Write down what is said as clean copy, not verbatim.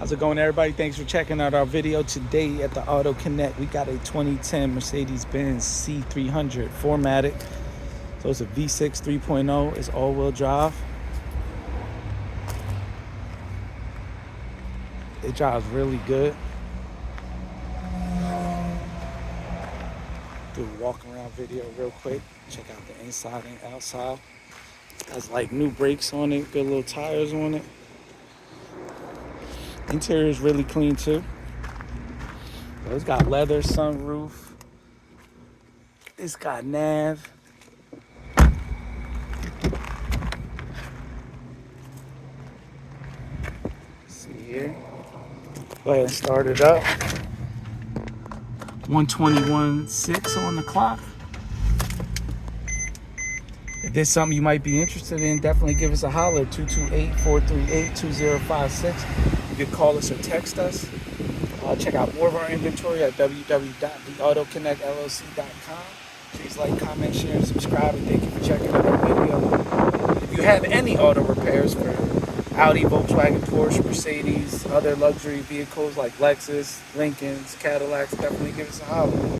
How's it going, everybody? Thanks for checking out our video today at the Auto Connect. We got a 2010 Mercedes Benz C300 4MATIC. So it's a V6 3.0. It's all-wheel drive. It drives really good. Do a walk around video real quick. Check out the inside and outside. Has like new brakes on it, good little tires on it. Interior is really clean too. So it's got leather sunroof. It's got nav. See here. Go ahead and start it up. 121.6 on the clock. If there's something you might be interested in, definitely give us a holler. 228-438-2056. You can call us or text us. Check out more of our inventory at www.theautoconnectllc.com. Please like, comment, share, and subscribe. And thank you for checking out our video. If you have any auto repairs for Audi, Volkswagen, Porsche, Mercedes, other luxury vehicles like Lexus, Lincolns, Cadillacs, definitely give us a holler.